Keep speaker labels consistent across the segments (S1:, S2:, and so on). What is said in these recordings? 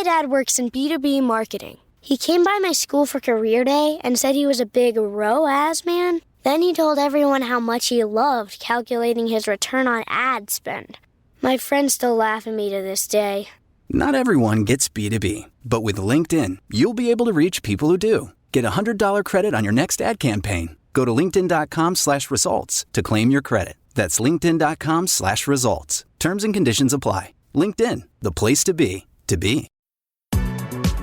S1: dad works in B2B marketing. He came by my school for career day and said he was a big ROAS man. Then he told everyone how much he loved calculating his return on ad spend. My friends still laugh at me to this day.
S2: Not everyone gets B2B, but with LinkedIn, you'll be able to reach people who do. Get a $100 credit on your next ad campaign. Go to linkedin.com/results to claim your credit. That's linkedin.com/results. Terms and conditions apply. LinkedIn, the place to be, to be.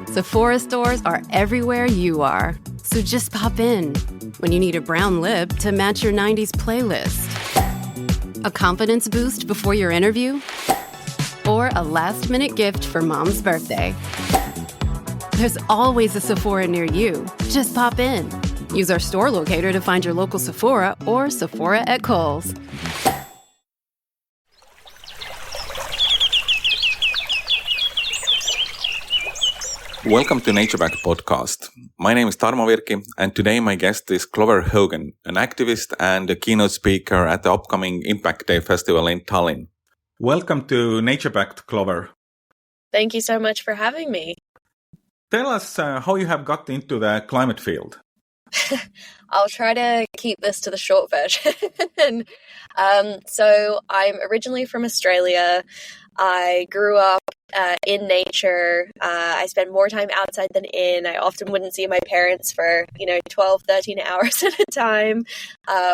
S3: Sephora stores are everywhere you are. So just pop in. When you need a brown lip to match your 90s playlist. A confidence boost before your interview. Or a last-minute gift for mom's birthday. There's always a Sephora near you. Just pop in. Use our store locator to find your local Sephora or Sephora at Kohl's.
S4: Welcome to NatureBack podcast. My name is Tarmo Virki, and today my guest is Clover Hogan, an activist and a keynote speaker at the upcoming Impact Day festival in Tallinn. Welcome to NatureBack, Clover.
S5: Thank you so much for having me.
S4: Tell us how you have got into the climate field.
S5: I'll try to keep this to the short version. So I'm originally from Australia. I grew up in nature. I spent more time outside than in. I often wouldn't see my parents for, 12, 13 hours at a time,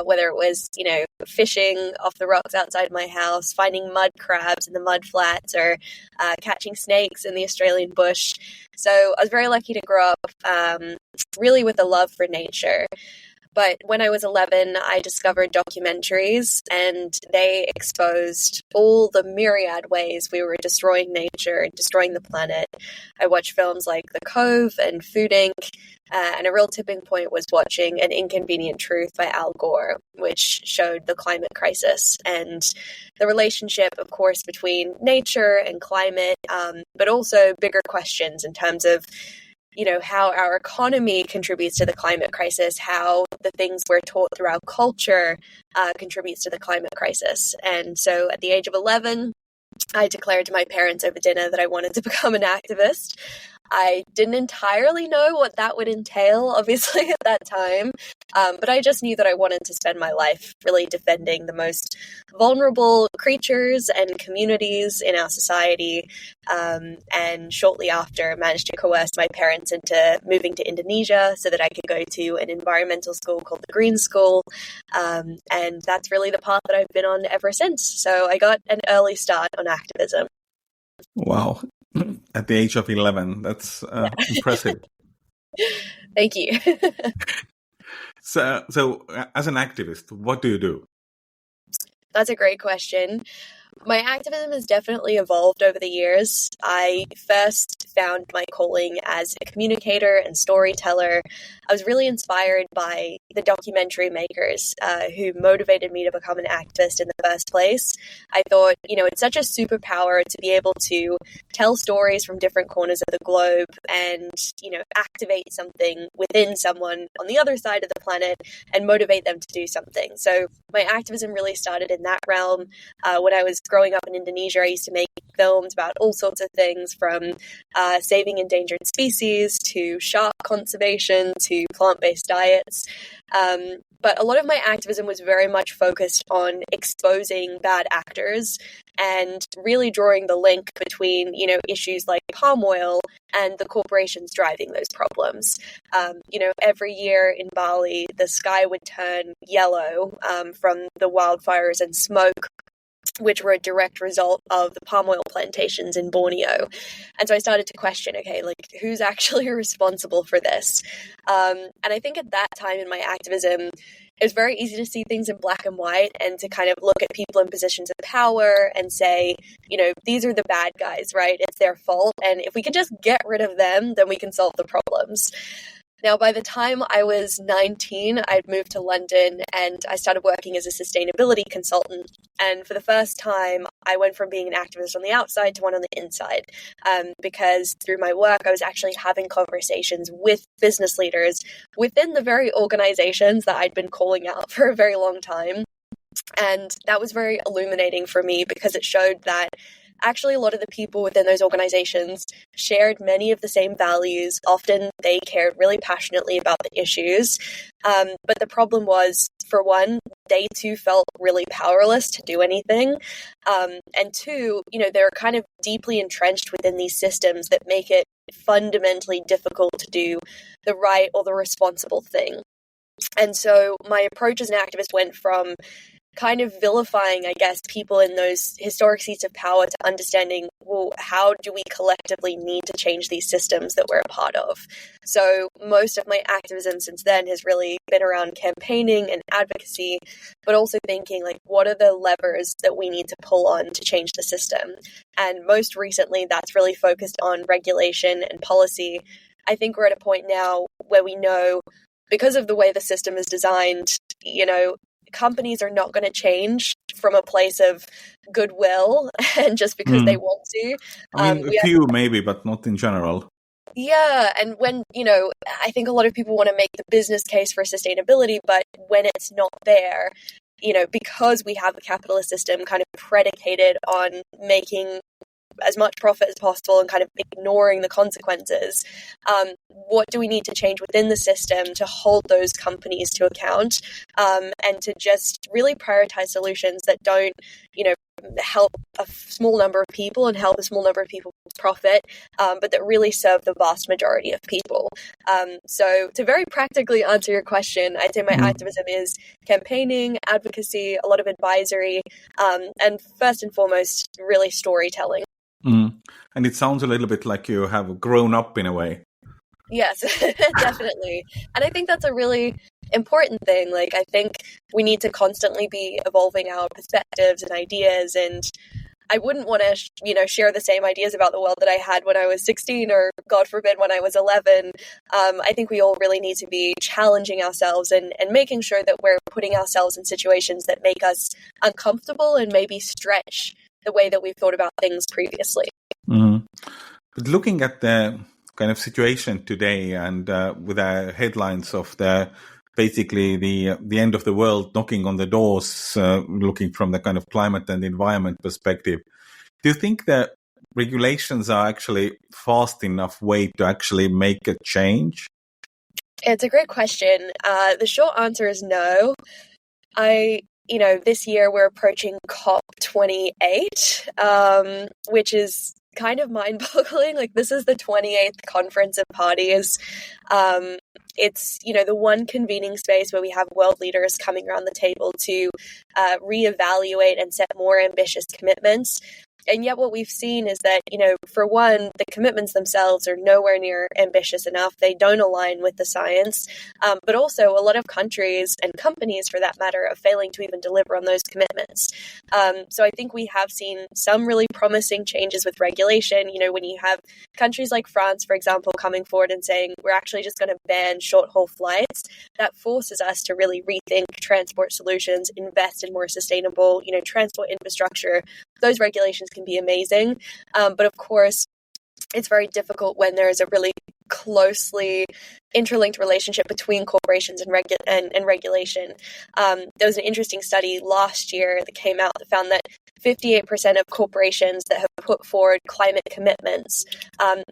S5: whether it was, fishing off the rocks outside my house, finding mud crabs in the mud flats, or catching snakes in the Australian bush. So I was very lucky to grow up really with a love for nature. But when I was 11, I discovered documentaries, and they exposed all the myriad ways we were destroying nature and destroying the planet. I watched films like The Cove and Food Inc., and a real tipping point was watching An Inconvenient Truth by Al Gore, which showed the climate crisis and the relationship, of course, between nature and climate, but also bigger questions in terms of how our economy contributes to the climate crisis, how the things we're taught through our culture contributes to the climate crisis. And so at the age of 11, I declared to my parents over dinner that I wanted to become an activist. I didn't entirely know what that would entail, obviously, at that time, but I just knew that I wanted to spend my life really defending the most vulnerable creatures and communities in our society, and shortly after managed to coerce my parents into moving to Indonesia so that I could go to an environmental school called the Green School, and that's really the path that I've been on ever since. So I got an early start on activism.
S4: Wow. At the age of 11, that's impressive.
S5: Thank you.
S4: So as an activist, what do you do?
S5: That's a great question. My activism has definitely evolved over the years. I first found my calling as a communicator and storyteller. I was really inspired by the documentary makers who motivated me to become an activist in the first place. I thought, it's such a superpower to be able to tell stories from different corners of the globe and, activate something within someone on the other side of the planet and motivate them to do something. So my activism really started in that realm. When I was growing up in Indonesia, I used to make films about all sorts of things from saving endangered species to shark conservation to plant-based diets. But a lot of my activism was very much focused on exposing bad actors and really drawing the link between, issues like palm oil and the corporations driving those problems. Every year in Bali, the sky would turn yellow from the wildfires and smoke, which were a direct result of the palm oil plantations in Borneo. And so I started to question, who's actually responsible for this? And I think at that time in my activism, it was very easy to see things in black and white and to kind of look at people in positions of power and say, these are the bad guys, right? It's their fault. And if we can just get rid of them, then we can solve the problems. Now, by the time I was 19, I'd moved to London and I started working as a sustainability consultant. And for the first time, I went from being an activist on the outside to one on the inside, because through my work, I was actually having conversations with business leaders within the very organizations that I'd been calling out for a very long time. And that was very illuminating for me because it showed that actually a lot of the people within those organizations shared many of the same values. Often they cared really passionately about the issues. But the problem was, for one, they too felt really powerless to do anything. And two, they're kind of deeply entrenched within these systems that make it fundamentally difficult to do the right or the responsible thing. And so my approach as an activist went from kind of vilifying, I guess, people in those historic seats of power to understanding, well, how do we collectively need to change these systems that we're a part of? So most of my activism since then has really been around campaigning and advocacy, but also thinking, like, what are the levers that we need to pull on to change the system? And most recently, that's really focused on regulation and policy. I think we're at a point now where we know, because of the way the system is designed, companies are not going to change from a place of goodwill and just because they want to.
S4: I mean, a few maybe, but not in general.
S5: Yeah. And when, I think a lot of people want to make the business case for sustainability, but when it's not there, because we have a capitalist system kind of predicated on making as much profit as possible and kind of ignoring the consequences, what do we need to change within the system to hold those companies to account, and to just really prioritize solutions that don't, help a small number of people and help a small number of people profit, but that really serve the vast majority of people. So to very practically answer your question, I'd say my activism is campaigning, advocacy, a lot of advisory, and first and foremost, really storytelling.
S4: And it sounds a little bit like you have grown up in a way.
S5: Yes, definitely. And I think that's a really important thing. Like, I think we need to constantly be evolving our perspectives and ideas. And I wouldn't want to, share the same ideas about the world that I had when I was 16 or, God forbid, when I was 11. I think we all really need to be challenging ourselves and making sure that we're putting ourselves in situations that make us uncomfortable and maybe stretch the way that we've thought about things previously.
S4: But looking at the kind of situation today and with the headlines of basically the end of the world knocking on the doors, looking from the kind of climate and environment perspective, do you think that regulations are actually fast enough way to actually make a change?
S5: It's a great question. The short answer is no. This year we're approaching COP28, which is kind of mind-boggling. Like, this is the 28th conference of parties. It's, the one convening space where we have world leaders coming around the table to reevaluate and set more ambitious commitments. And yet what we've seen is that, for one, the commitments themselves are nowhere near ambitious enough. They don't align with the science. But also a lot of countries and companies, for that matter, are failing to even deliver on those commitments. So I think we have seen some really promising changes with regulation. When you have countries like France, for example, coming forward and saying, we're actually just going to ban short-haul flights, that forces us to really rethink transport solutions, invest in more sustainable, transport infrastructure. Those regulations can be amazing. But of course, it's very difficult when there is a really closely interlinked relationship between corporations and regulation. There was an interesting study last year that came out that found that 58% of corporations that have put forward climate commitments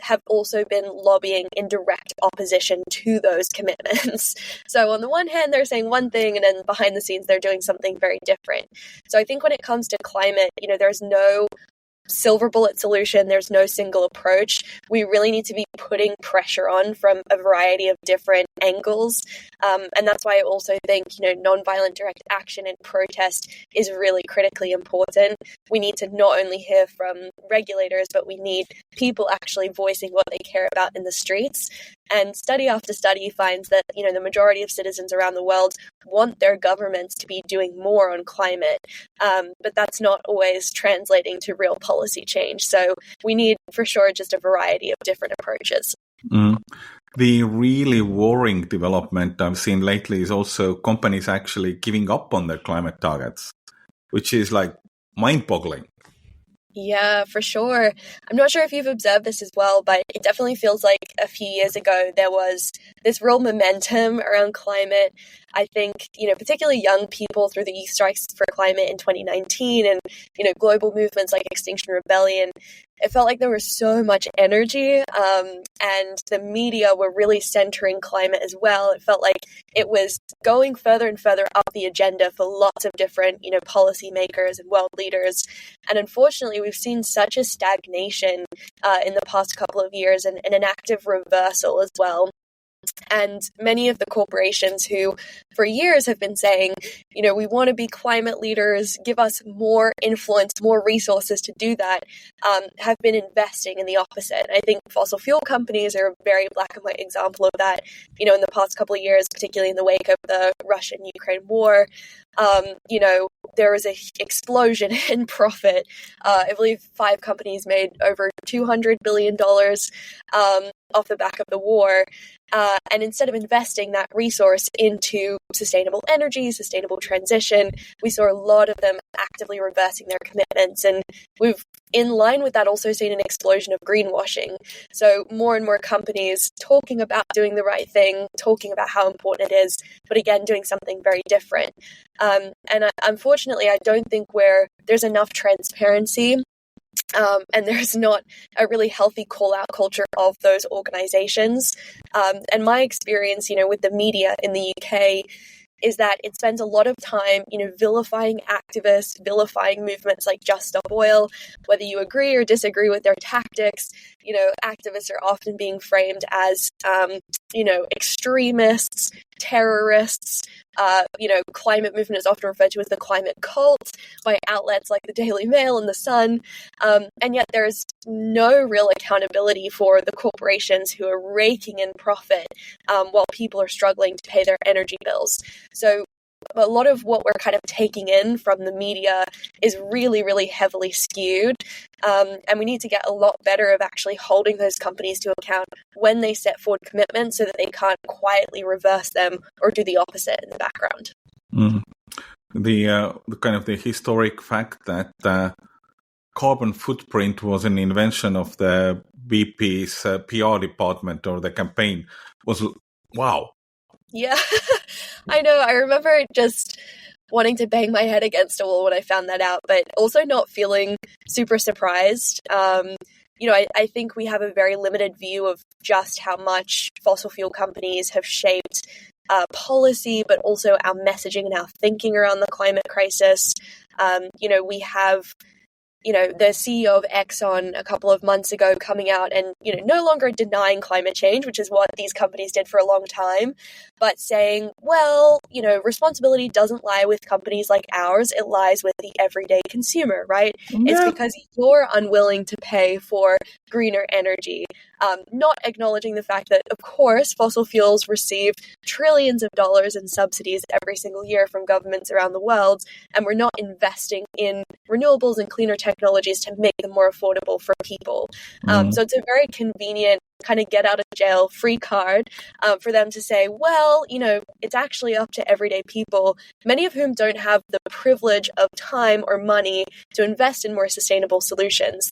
S5: have also been lobbying in direct opposition to those commitments. So on the one hand, they're saying one thing, and then behind the scenes, they're doing something very different. So I think when it comes to climate, there's no silver bullet solution. There's no single approach. We really need to be putting pressure on from a variety of different angles. And that's why I also think, nonviolent direct action and protest is really critically important. We need to not only hear from regulators, but we need people actually voicing what they care about in the streets. And study after study finds that, the majority of citizens around the world want their governments to be doing more on climate. But that's not always translating to real policy change. So we need, for sure, just a variety of different approaches.
S4: The really worrying development I've seen lately is also companies actually giving up on their climate targets, which is like mind-boggling.
S5: Yeah, for sure. I'm not sure if you've observed this as well, but it definitely feels like a few years ago there was this real momentum around climate. I think, particularly young people through the Youth Strikes for Climate in 2019 and, global movements like Extinction Rebellion, it felt like there was so much energy, and the media were really centering climate as well. It felt like it was going further and further up the agenda for lots of different, policymakers and world leaders. And unfortunately, we've seen such a stagnation in the past couple of years and an active reversal as well. And many of the corporations who for years have been saying, we want to be climate leaders, give us more influence, more resources to do that, have been investing in the opposite. And I think fossil fuel companies are a very black and white example of that, in the past couple of years, particularly in the wake of the Russian-Ukraine war. There was an explosion in profit. I believe 5 companies made over $200 billion off the back of the war. And instead of investing that resource into sustainable energy, sustainable transition, we saw a lot of them actively reversing their commitments. And we've, in line with that, also seen an explosion of greenwashing. So more and more companies talking about doing the right thing, talking about how important it is, but again, doing something very different. Unfortunately, I don't think there's enough transparency and there's not a really healthy call-out culture of those organizations. And my experience, with the media in the UK is that it spends a lot of time, vilifying activists, vilifying movements like Just Stop Oil. Whether you agree or disagree with their tactics, activists are often being framed as, extremists, terrorists. Climate movement is often referred to as the climate cult by outlets like the Daily Mail and the Sun. And yet there's no real accountability for the corporations who are raking in profit while people are struggling to pay their energy bills. So a lot of what we're kind of taking in from the media is really, really heavily skewed. And we need to get a lot better of actually holding those companies to account when they set forward commitments so that they can't quietly reverse them or do the opposite in the background.
S4: Mm. The kind of the historic fact that carbon footprint was an invention of the BP's PR department or the campaign was, wow.
S5: Yeah, I know. I remember just wanting to bang my head against a wall when I found that out, but also not feeling super surprised. I think we have a very limited view of just how much fossil fuel companies have shaped policy, but also our messaging and our thinking around the climate crisis. We have the CEO of Exxon a couple of months ago coming out and, no longer denying climate change, which is what these companies did for a long time, but saying, well, responsibility doesn't lie with companies like ours. It lies with the everyday consumer, right? Yeah. It's because you're unwilling to pay for greener energy, not acknowledging the fact that, of course, fossil fuels receive trillions of dollars in subsidies every single year from governments around the world, and we're not investing in renewables and cleaner technologies to make them more affordable for people. So it's a very convenient kind of get out of jail free card for them to say, well, it's actually up to everyday people, many of whom don't have the privilege of time or money to invest in more sustainable solutions.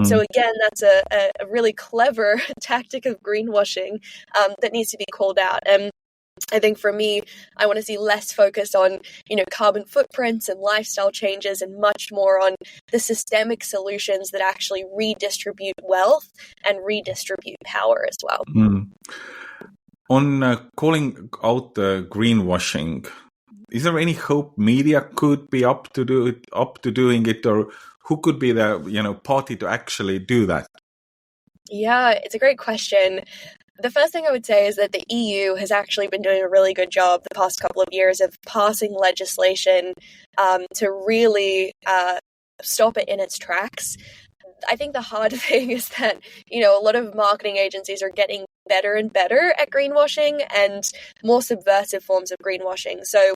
S5: So again, that's a really clever tactic of greenwashing that needs to be called out. And I think for me, I want to see less focus on, carbon footprints and lifestyle changes and much more on the systemic solutions that actually redistribute wealth and redistribute power as well.
S4: On calling out the greenwashing, is there any hope media could be up to doing it, or who could be the party to actually do that?
S5: Yeah, it's a great question. The first thing I would say is that the EU has actually been doing a really good job the past couple of years of passing legislation to really stop it in its tracks. I think the hard thing is that, a lot of marketing agencies are getting better and better at greenwashing and more subversive forms of greenwashing. So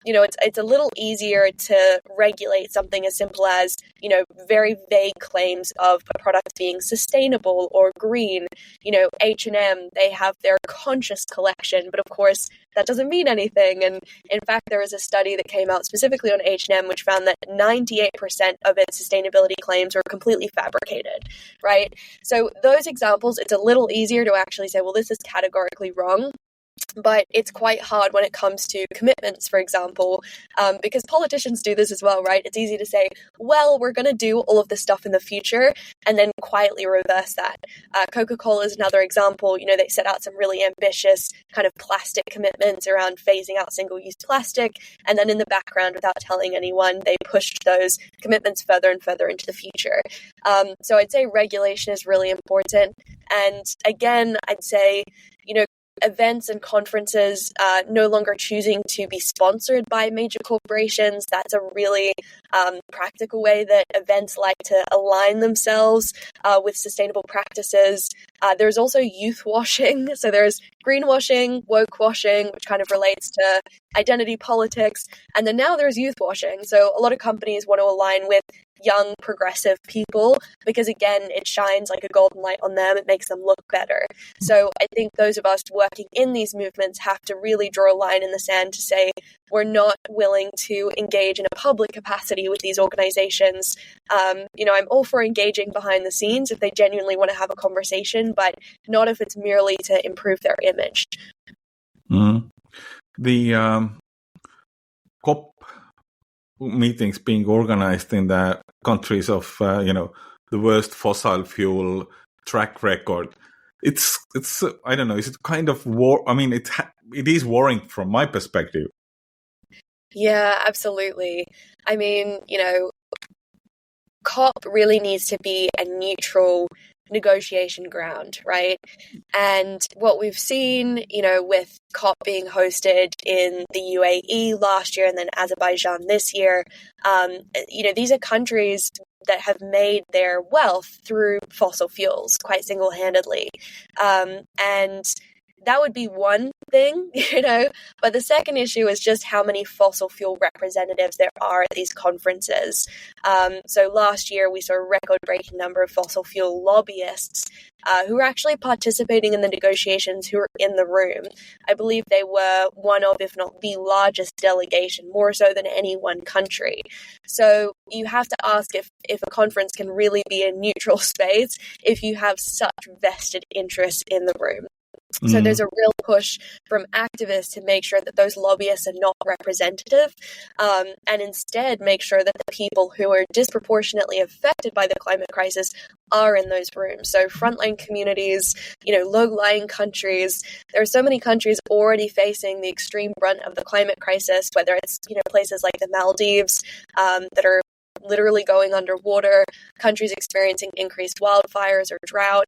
S5: it's a little easier to regulate something as simple as, very vague claims of a product being sustainable or green. H&M, they have their conscious collection, but of course that doesn't mean anything. And in fact, there was a study that came out specifically on H&M, which found that 98% of its sustainability claims were completely fabricated, right? So those examples, it's a little easier to actually say, well, this is categorically wrong. But it's quite hard when it comes to commitments, for example, because politicians do this as well, right? It's easy to say, well, we're going to do all of this stuff in the future and then quietly reverse that. Coca-Cola is another example. They set out some really ambitious kind of plastic commitments around phasing out single-use plastic. And then in the background, without telling anyone, they pushed those commitments further and further into the future. So I'd say regulation is really important. And again, I'd say, events and conferences no longer choosing to be sponsored by major corporations. That's a really practical way that events like to align themselves with sustainable practices. There's also youth washing. So there's greenwashing, woke washing, which kind of relates to identity politics. And then now there's youth washing. So a lot of companies want to align with young progressive people because, again, it shines like a golden light on them. It makes them look better. So I think those of us working in these movements have to really draw a line in the sand to say we're not willing to engage in a public capacity with these organizations. I'm all for engaging behind the scenes if they genuinely want to have a conversation, but not if it's merely to improve their image.
S4: Mm. The COP meetings being organized in the countries of the worst fossil fuel track record. It's I don't know. Is it kind of war? I mean, it is worrying from my perspective.
S5: Yeah, absolutely. I mean, COP really needs to be a neutral negotiation ground, right? And what we've seen, with COP being hosted in the UAE last year and then Azerbaijan this year, these are countries that have made their wealth through fossil fuels quite single-handedly. And that would be one thing, but the second issue is just how many fossil fuel representatives there are at these conferences. So last year we saw a record-breaking number of fossil fuel lobbyists who were actually participating in the negotiations, who were in the room. I believe they were one of, if not the largest delegation, more so than any one country. So you have to ask if a conference can really be a neutral space if you have such vested interest in the room. So there's a real push from activists to make sure that those lobbyists are not representative, and instead make sure that the people who are disproportionately affected by the climate crisis are in those rooms. So frontline communities, low-lying countries. There are so many countries already facing the extreme brunt of the climate crisis, whether it's, places like the Maldives that are literally going underwater, countries experiencing increased wildfires or drought.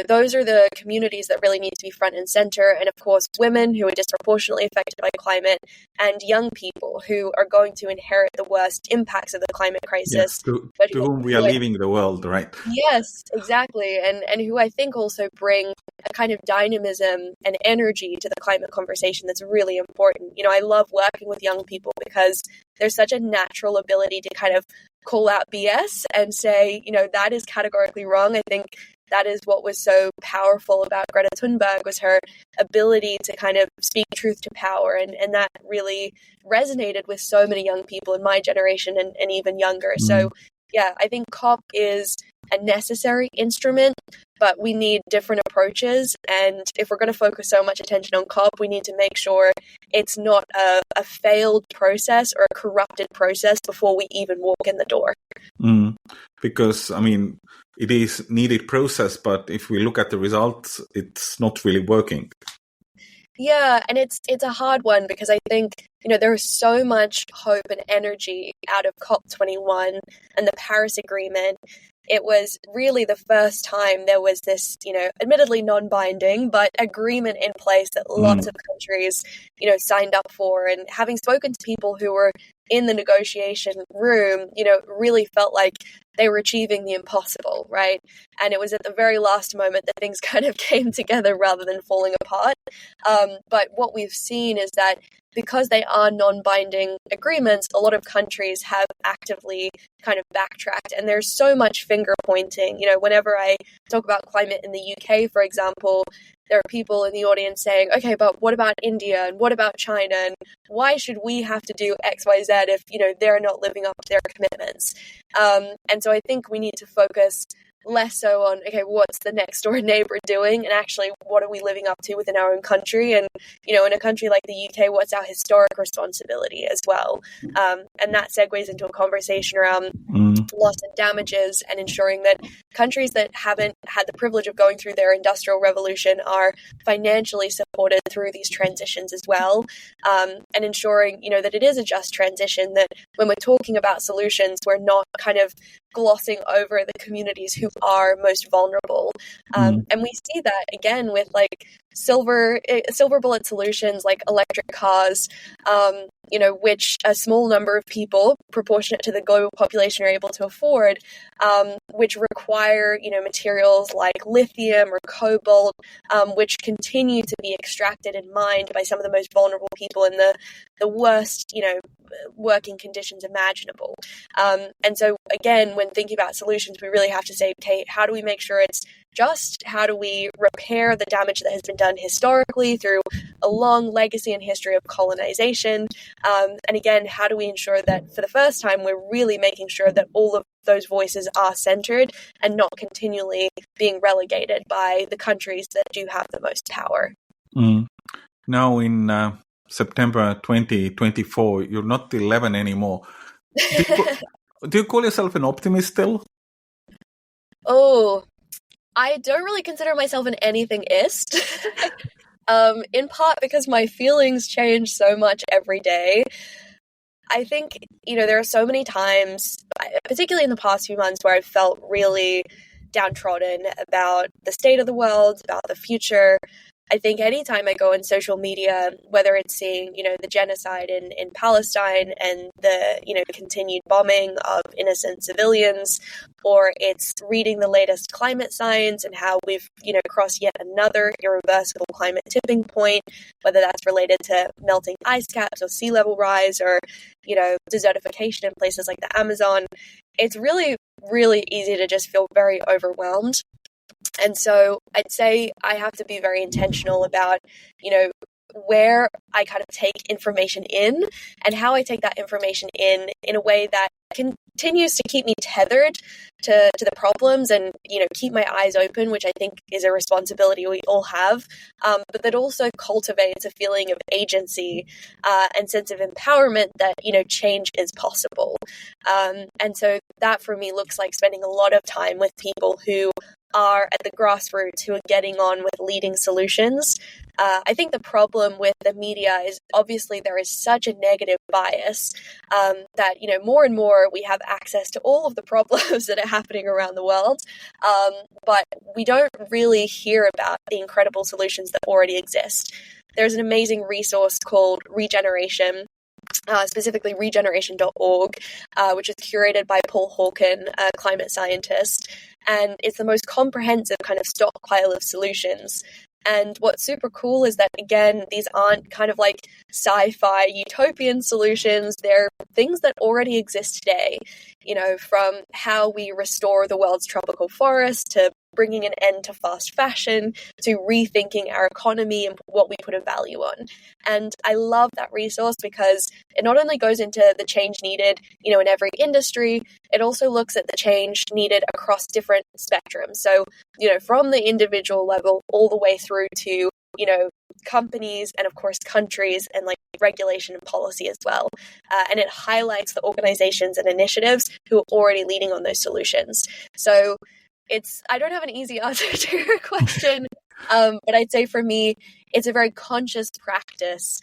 S5: Those are the communities that really need to be front and center. And of course, women who are disproportionately affected by climate and young people who are going to inherit the worst impacts of the climate crisis.
S4: Yes, to whom we are leaving the world, right?
S5: Yes, exactly. And who I think also bring a kind of dynamism and energy to the climate conversation that's really important. I love working with young people because there's such a natural ability to kind of call out BS and say, that is categorically wrong. I think that is what was so powerful about Greta Thunberg, was her ability to kind of speak truth to power. And that really resonated with so many young people in my generation and even younger. So yeah, I think COP is a necessary instrument, but we need different approaches. And if we're going to focus so much attention on COP, we need to make sure it's not a failed process or a corrupted process before we even walk in the door.
S4: Because, it is needed process, but if we look at the results, it's not really working.
S5: Yeah, and it's a hard one because I think, there is so much hope and energy out of COP21 and the Paris Agreement. It was really the first time there was this, admittedly non-binding, but agreement in place that lots of countries, signed up for. And having spoken to people who were in the negotiation room, really felt like they were achieving the impossible, right? And it was at the very last moment that things kind of came together rather than falling apart. But what we've seen is that because they are non-binding agreements, a lot of countries have actively kind of backtracked, and there's so much finger pointing. Whenever I talk about climate in the UK, for example, there are people in the audience saying, okay, but what about India and what about China, and why should we have to do X, Y, Z if, they're not living up to their commitments? And so I think we need to focus less so on, okay, what's the next door neighbor doing, and actually what are we living up to within our own country? And, in a country like the UK, what's our historic responsibility as well? And that segues into a conversation around loss and damages, and ensuring that countries that haven't had the privilege of going through their industrial revolution are financially supported through these transitions as well, and ensuring, that it is a just transition, that when we're talking about solutions, we're not kind of glossing over the communities who are most vulnerable. And we see that again with like silver bullet solutions like electric cars, which a small number of people, proportionate to the global population, are able to afford, which require, materials like lithium or cobalt, which continue to be extracted and mined by some of the most vulnerable people in the worst, working conditions imaginable. And so again, when thinking about solutions, we really have to say, okay, how do we make sure it's just? How do we repair the damage that has been done historically through a long legacy and history of colonization? And again, how do we ensure that for the first time, we're really making sure that all of those voices are centered and not continually being relegated by the countries that do have the most power?
S4: Now in September 2024, you're not 11 anymore. Do you call yourself an optimist still?
S5: Oh, I don't really consider myself an anything-ist. In part because my feelings change so much every day. I think, there are so many times, particularly in the past few months, where I've felt really downtrodden about the state of the world, about the future. I think anytime I go on social media, whether it's seeing, the genocide in Palestine and the, continued bombing of innocent civilians, or it's reading the latest climate science and how we've, crossed yet another irreversible climate tipping point, whether that's related to melting ice caps or sea level rise or, desertification in places like the Amazon, it's really, really easy to just feel very overwhelmed. And so I'd say I have to be very intentional about, where I kind of take information in and how I take that information in a way that continues to keep me tethered to the problems and, keep my eyes open, which I think is a responsibility we all have, but that also cultivates a feeling of agency and sense of empowerment that, change is possible. And so that for me looks like spending a lot of time with people who are at the grassroots, who are getting on with leading solutions. I think the problem with the media is obviously there is such a negative bias that, more and more we have access to all of the problems that are happening around the world, but we don't really hear about the incredible solutions that already exist. There's an amazing resource called Regeneration, specifically regeneration.org, which is curated by Paul Hawken, a climate scientist. And it's the most comprehensive kind of stockpile of solutions. And what's super cool is that, again, these aren't kind of like sci-fi utopian solutions. They're things that already exist today, from how we restore the world's tropical forests to bringing an end to fast fashion, to rethinking our economy and what we put a value on. And I love that resource because it not only goes into the change needed, in every industry, it also looks at the change needed across different spectrums. So, from the individual level all the way through to, companies and of course countries and like regulation and policy as well. And it highlights the organizations and initiatives who are already leading on those solutions. So I don't have an easy answer to your question, but I'd say for me, it's a very conscious practice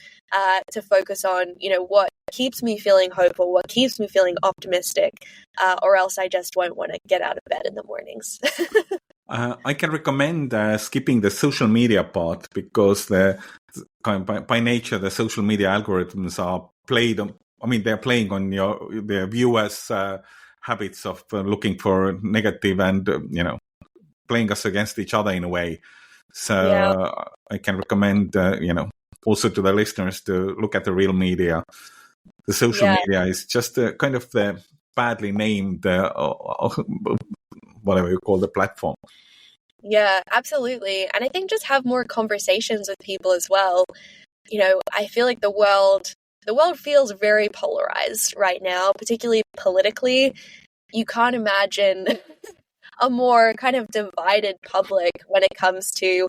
S5: to focus on, what keeps me feeling hopeful, what keeps me feeling optimistic, or else I just won't want to get out of bed in the mornings.
S4: I can recommend skipping the social media part because by nature, the social media algorithms are they're playing on the viewers' habits of looking for negative and, playing us against each other in a way. So yeah. I can recommend, also to the listeners to look at the real media. The social media is just kind of the badly named, whatever you call the platform.
S5: Yeah, absolutely. And I think just have more conversations with people as well. I feel like the world feels very polarized right now, particularly politically. You can't imagine a more kind of divided public when it comes to,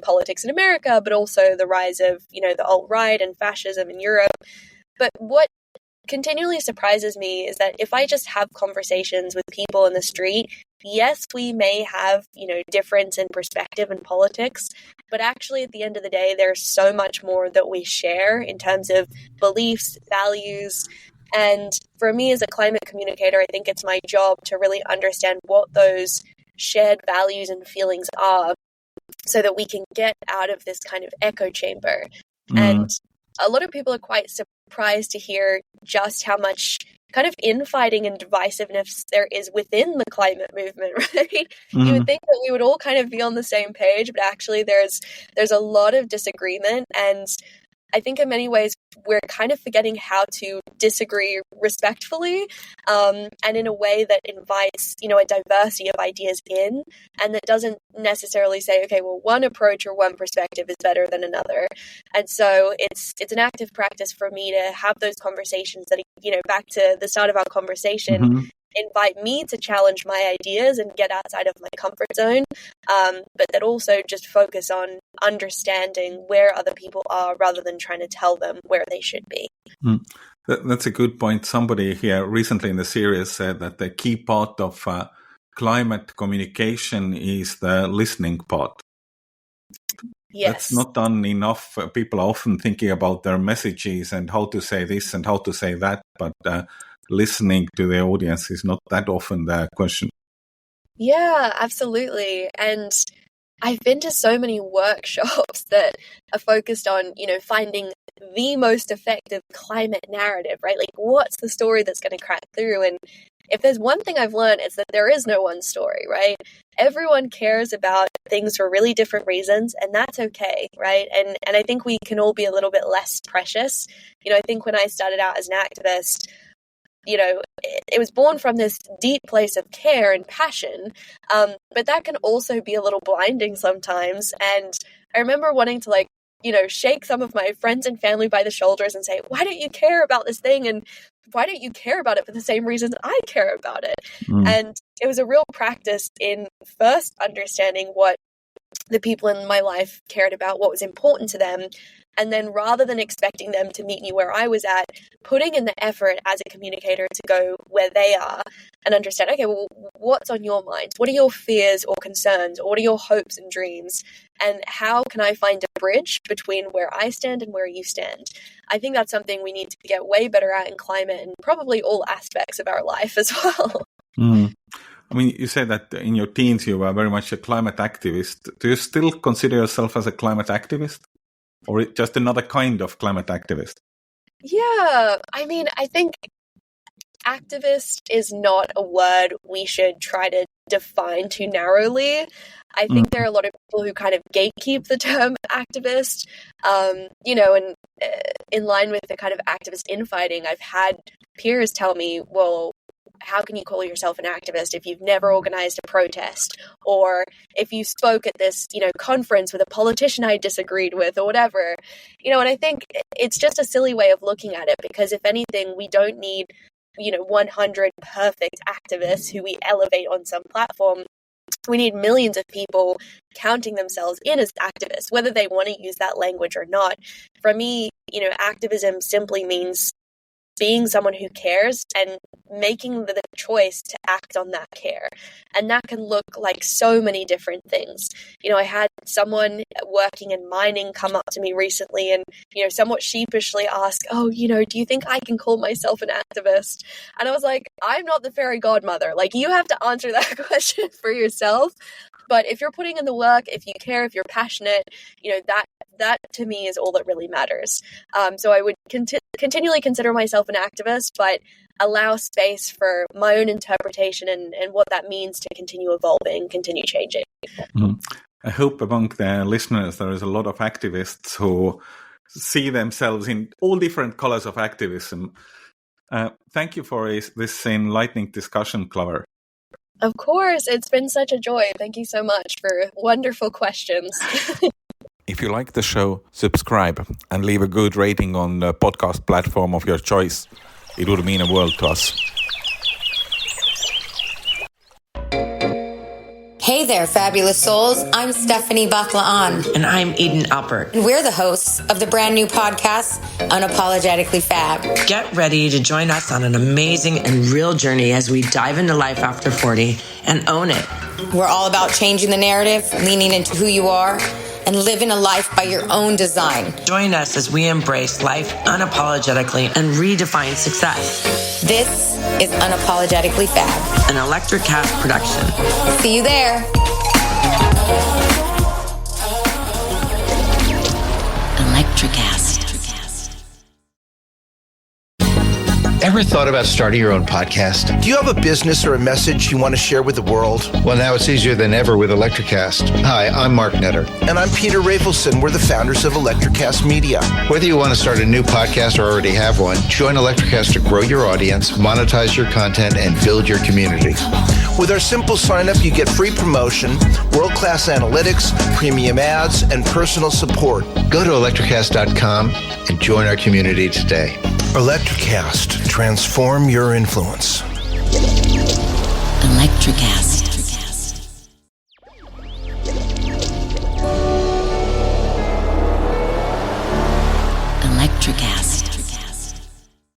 S5: politics in America, but also the rise of, the alt-right and fascism in Europe. But what continually surprises me is that if I just have conversations with people in the street, yes, we may have, difference in perspective in politics, but actually at the end of the day, there's so much more that we share in terms of beliefs, values. And for me as a climate communicator, I think it's my job to really understand what those shared values and feelings are so that we can get out of this kind of echo chamber. And a lot of people are quite surprised to hear just how much kind of infighting and divisiveness there is within the climate movement, right? You would think that we would all kind of be on the same page, but actually there's a lot of disagreement. And I think in many ways we're kind of forgetting how to disagree respectfully, and in a way that invites, a diversity of ideas in, and that doesn't necessarily say, okay, well, one approach or one perspective is better than another. And so it's an active practice for me to have those conversations that, back to the start of our conversation, invite me to challenge my ideas and get outside of my comfort zone, but that also just focus on understanding where other people are rather than trying to tell them where they should be.
S4: That's a good point. Somebody here recently in the series said that the key part of climate communication is the listening part.
S5: Yes.
S4: That's not done enough. People are often thinking about their messages and how to say this and how to say that, but listening to the audience is not that often the question.
S5: Yeah, absolutely. And I've been to so many workshops that are focused on, finding the most effective climate narrative, right? Like, what's the story that's going to crack through? And if there's one thing I've learned, it's that there is no one story, right? Everyone cares about things for really different reasons, and that's okay, right? And I think we can all be a little bit less precious. I think when I started out as an activist, it was born from this deep place of care and passion, but that can also be a little blinding sometimes. And I remember wanting to shake some of my friends and family by the shoulders and say, why don't you care about this thing? And why don't you care about it for the same reasons I care about it? And it was a real practice in first understanding what the people in my life cared about, what was important to them. And then rather than expecting them to meet me where I was at, putting in the effort as a communicator to go where they are and understand, okay, well, what's on your mind? What are your fears or concerns? Or what are your hopes and dreams? And how can I find a bridge between where I stand and where you stand? I think that's something we need to get way better at in climate and probably all aspects of our life as well.
S4: I mean, you said that in your teens you were very much a climate activist. Do you still consider yourself as a climate activist? Or just another kind of climate activist?
S5: Yeah, I mean, I think activist is not a word we should try to define too narrowly. I think there are a lot of people who kind of gatekeep the term activist, and in line with the kind of activist infighting, I've had peers tell me, well, how can you call yourself an activist if you've never organized a protest, or if you spoke at this, conference with a politician I disagreed with, or whatever, and I think it's just a silly way of looking at it, because if anything, we don't need, 100 perfect activists who we elevate on some platform. We need millions of people counting themselves in as activists, whether they want to use that language or not. For me, activism simply means being someone who cares and making the choice to act on that care. And that can look like so many different things. I had someone working in mining come up to me recently and, somewhat sheepishly ask, oh, do you think I can call myself an activist? And I was like, I'm not the fairy godmother. You have to answer that question for yourself. But if you're putting in the work, if you care, if you're passionate, that to me is all that really matters. So I would continually consider myself an activist, but allow space for my own interpretation and what that means to continue evolving, continue changing.
S4: I hope among the listeners there is a lot of activists who see themselves in all different colors of activism. Thank you for this enlightening discussion, Clover.
S5: Of course, it's been such a joy. Thank you so much for wonderful questions.
S4: If you like the show, subscribe and leave a good rating on the podcast platform of your choice. It would mean a world to us.
S6: Hey there, fabulous souls. I'm Stephanie Baklaan.
S7: And I'm Eden Alpert.
S6: And we're the hosts of the brand new podcast, Unapologetically Fab.
S7: Get ready to join us on an amazing and real journey as we dive into life after 40 and own it.
S6: We're all about changing the narrative, leaning into who you are, and living a life by your own design.
S7: Join us as we embrace life unapologetically and redefine success.
S6: This is Unapologetically Fab,
S7: an Electric Cast production.
S6: See you there.
S8: Electricast.
S9: Ever thought about starting your own podcast?
S10: Do you have a business or a message you want to share with the world?
S9: Well, now it's easier than ever with Electricast. Hi, I'm Mark Netter.
S10: And I'm Peter Rafelson. We're the founders of Electricast Media.
S9: Whether you want to start a new podcast or already have one, join Electricast to grow your audience, monetize your content, and build your community.
S10: With our simple sign-up, you get free promotion, world-class analytics, premium ads, and personal support.
S9: Go to electricast.com and join our community today.
S10: Electricast. Transform your influence.
S8: Electricast. Electricast.